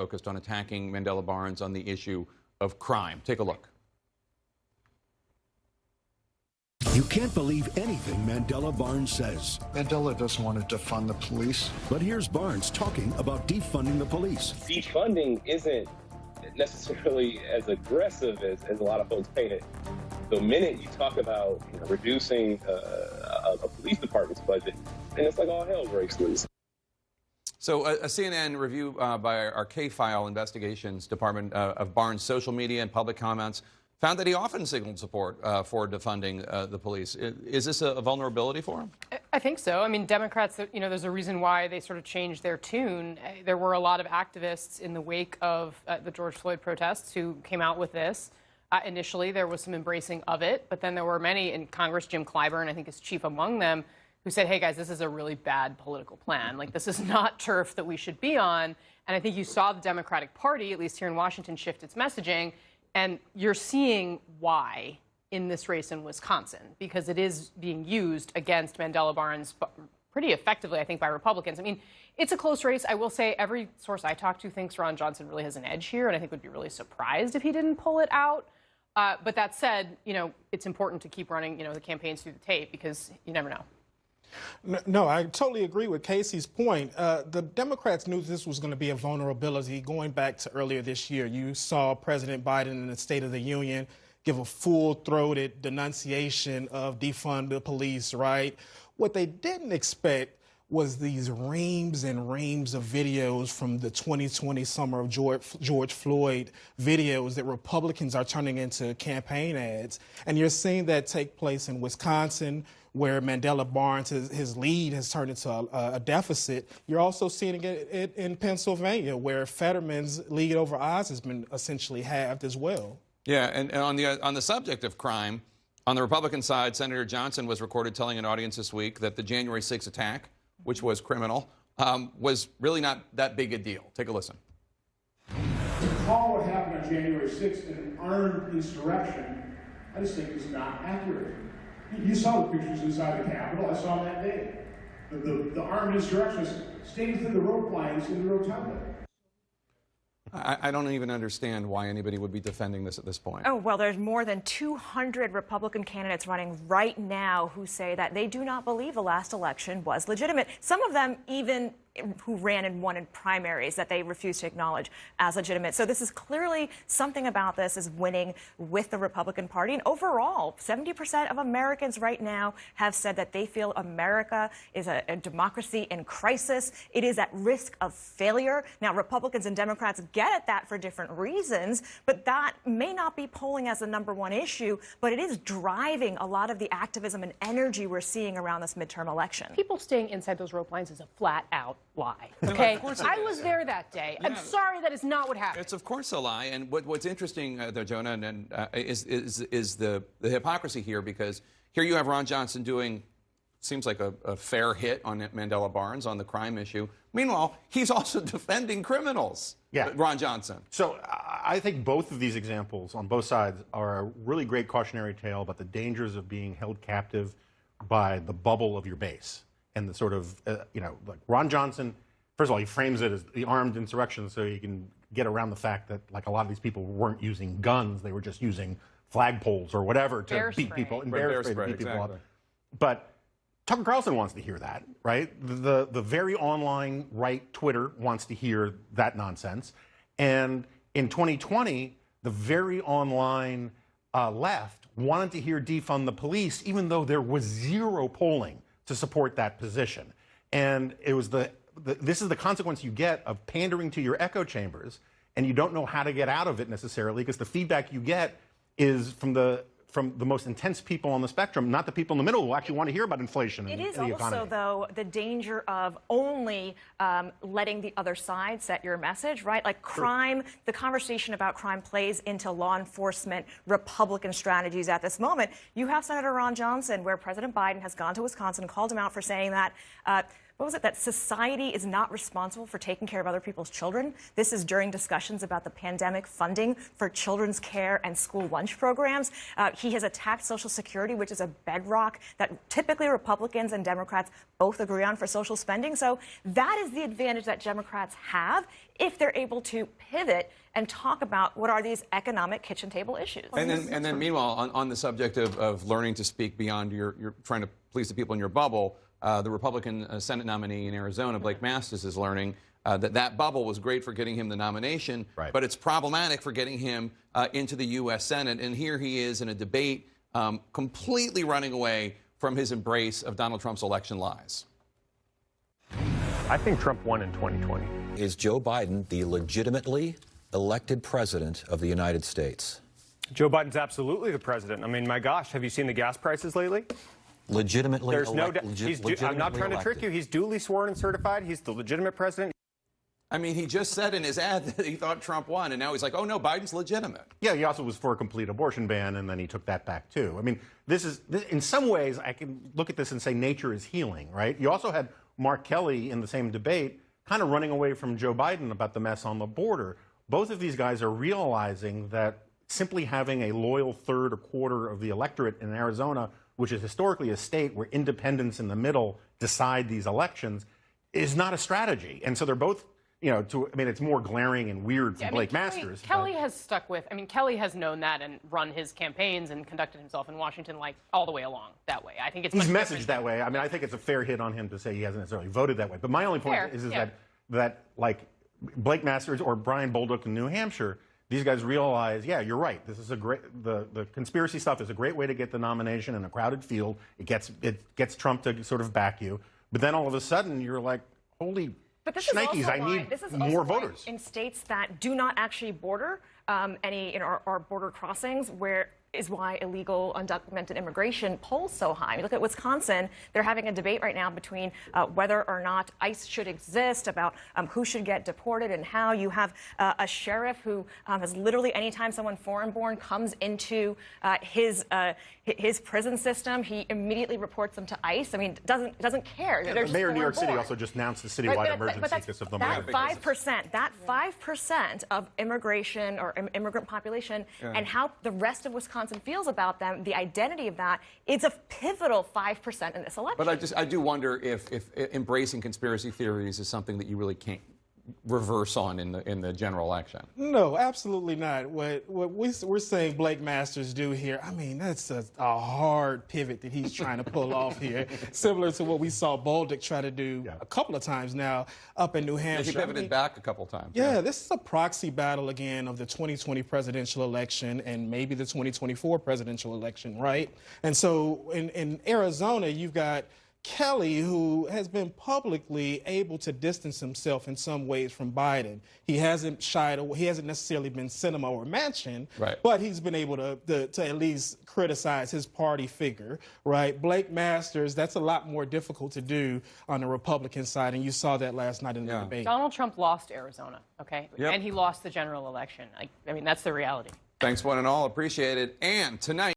focused on attacking Mandela Barnes on the issue of crime. Take a look. You can't believe anything Mandela Barnes says. Mandela doesn't want to defund the police. But here's Barnes talking about defunding the police. Defunding isn't necessarily as aggressive as a lot of folks paint it. The minute you talk about reducing a police department's budget, and it's like all hell breaks loose. So a CNN review by our K-File investigations department of Barnes' social media and public comments found that he often signaled support for defunding the police. Is this a vulnerability for him? I think so. I mean, Democrats, there's a reason why they sort of changed their tune. There were a lot of activists in the wake of the George Floyd protests who came out with this. Initially, there was some embracing of it, but then there were many in Congress, Jim Clyburn, I think is chief among them, who said, hey, guys, this is a really bad political plan. Like, this is not turf that we should be on. And I think you saw the Democratic Party, at least here in Washington, shift its messaging. And you're seeing why in this race in Wisconsin, because it is being used against Mandela Barnes pretty effectively, I think, by Republicans. I mean, it's a close race. I will say every source I talk to thinks Ron Johnson really has an edge here, and I think would be really surprised if he didn't pull it out. But that said, it's important to keep running, the campaigns through the tape because you never know. No, I totally agree with Casey's point. The Democrats knew this was going to be a vulnerability going back to earlier this year. You saw President Biden in the State of the Union give a full-throated denunciation of defund the police, right? What they didn't expect was these reams and reams of videos from the 2020 summer of George Floyd videos that Republicans are turning into campaign ads. And you're seeing that take place in Wisconsin, where Mandela Barnes, his lead has turned into a deficit. You're also seeing it in Pennsylvania, where Fetterman's lead over Oz has been essentially halved as well. Yeah, and on the subject of crime, on the Republican side, Senator Johnson was recorded telling an audience this week that the January 6th attack, which was criminal, was really not that big a deal. Take a listen. To call what happened on January 6th an armed insurrection, I just think is not accurate. You saw the pictures inside the Capitol. I saw them that day. The armed insurrectionists staying through the rope lines in the rotunda. I don't even understand why anybody would be defending this at this point. Oh, well, there's more than 200 Republican candidates running right now who say that they do not believe the last election was legitimate. Some of them even who ran and won in primaries that they refuse to acknowledge as legitimate. So this is clearly something about this is winning with the Republican Party. And overall, 70% of Americans right now have said that they feel America is a democracy in crisis. It is at risk of failure. Now, Republicans and Democrats get at that for different reasons, but that may not be polling as the #1 issue, but it is driving a lot of the activism and energy we're seeing around this midterm election. People staying inside those rope lines is a flat-out lie. Okay, I was there that day. Yeah. I'm sorry, that is not what happened. It's of course a lie, and what's interesting, though, Jonah, is the hypocrisy here, because here you have Ron Johnson doing, seems like a fair hit on Mandela Barnes on the crime issue. Meanwhile, he's also defending criminals. Yeah, Ron Johnson. So I think both of these examples on both sides are a really great cautionary tale about the dangers of being held captive by the bubble of your base. And the sort of, like Ron Johnson, first of all, he frames it as the armed insurrection so you can get around the fact that, like, a lot of these people weren't using guns. They were just using flagpoles or whatever to beat people. And bear spray to beat people up. But Tucker Carlson wants to hear that, right? The very online right Twitter wants to hear that nonsense. And in 2020, the very online left wanted to hear defund the police, even though there was zero polling to support that position. And it was this is the consequence you get of pandering to your echo chambers, and you don't know how to get out of it necessarily, because the feedback you get is from the most intense people on the spectrum, not the people in the middle who actually want to hear about inflation and the economy. It is also, though, the danger of only letting the other side set your message, right? Like crime, the conversation about crime plays into law enforcement Republican strategies at this moment. You have Senator Ron Johnson, where President Biden has gone to Wisconsin and called him out for saying that what was it, that society is not responsible for taking care of other people's children. This is during discussions about the pandemic funding for children's care and school lunch programs. He has attacked Social Security, which is a bedrock that typically Republicans and Democrats both agree on for social spending. So that is the advantage that Democrats have if they're able to pivot and talk about what are these economic kitchen table issues. And then meanwhile, on the subject of learning to speak beyond your trying to please the people in your bubble, the Republican Senate nominee in Arizona, Blake Masters, is learning that bubble was great for getting him the nomination, but it's problematic for getting him into the U.S. Senate. And here he is in a debate completely running away from his embrace of Donald Trump's election lies. I think Trump won in 2020. Is Joe Biden the legitimately elected president of the United States? Joe Biden's absolutely the president. I mean, my gosh, have you seen the gas prices lately? Legitimately There's no doubt. legitimately I'm not trying to trick you. He's duly sworn and certified. He's the legitimate president. I mean, he just said in his ad that he thought Trump won, and now he's like, oh, no, Biden's legitimate. Yeah, he also was for a complete abortion ban, and then he took that back, too. I mean, in some ways, I can look at this and say nature is healing, right? You also had Mark Kelly in the same debate kind of running away from Joe Biden about the mess on the border. Both of these guys are realizing that simply having a loyal third or quarter of the electorate in Arizona, which is historically a state where independents in the middle decide these elections, is not a strategy. And so they're both, it's more glaring and weird for Blake Masters. Kelly has stuck with, Kelly has known that and run his campaigns and conducted himself in Washington like all the way along that way. I think it's he's messaged that way. I mean, I think it's a fair hit on him to say he hasn't necessarily voted that way. But my only point is that like Blake Masters or Brian Bolduc in New Hampshire, these guys realize, yeah, you're right. This is a great, the conspiracy stuff is a great way to get the nomination in a crowded field. It gets Trump to sort of back you. But then all of a sudden you're like, holy shnikes, I need more voters. In states that do not actually border any, our border crossings, where is why illegal undocumented immigration polls so high. I mean, look at Wisconsin. They're having a debate right now between whether or not ICE should exist, about who should get deported and how. You have a sheriff who has literally, anytime someone foreign-born comes into his prison system, he immediately reports them to ICE. I mean, doesn't care. Yeah, the mayor of New York City also just announced the citywide emergency because of the that 5% of immigration or immigrant population and how the rest of Wisconsin feels about them, the identity of that, is a pivotal 5% in this election. But I do wonder if embracing conspiracy theories is something that you really can't reverse on in the general election. No, absolutely not. What we're saying Blake Masters do here, I mean, that's a hard pivot that he's trying to pull off here, similar to what we saw Bolduc try to do a couple of times now up in New Hampshire. He pivoted back a couple of times. Yeah, this is a proxy battle again of the 2020 presidential election and maybe the 2024 presidential election, right? And so in Arizona, you've got Kelly, who has been publicly able to distance himself in some ways from Biden. He hasn't shied away. He hasn't necessarily been cinema or mentioned, but he's been able to at least criticize his party figure, right? Blake Masters, that's a lot more difficult to do on the Republican side, and you saw that last night in the debate. Donald Trump lost Arizona, okay? And he lost the general election. I mean, that's the reality. Thanks, one and all. Appreciate it. And tonight,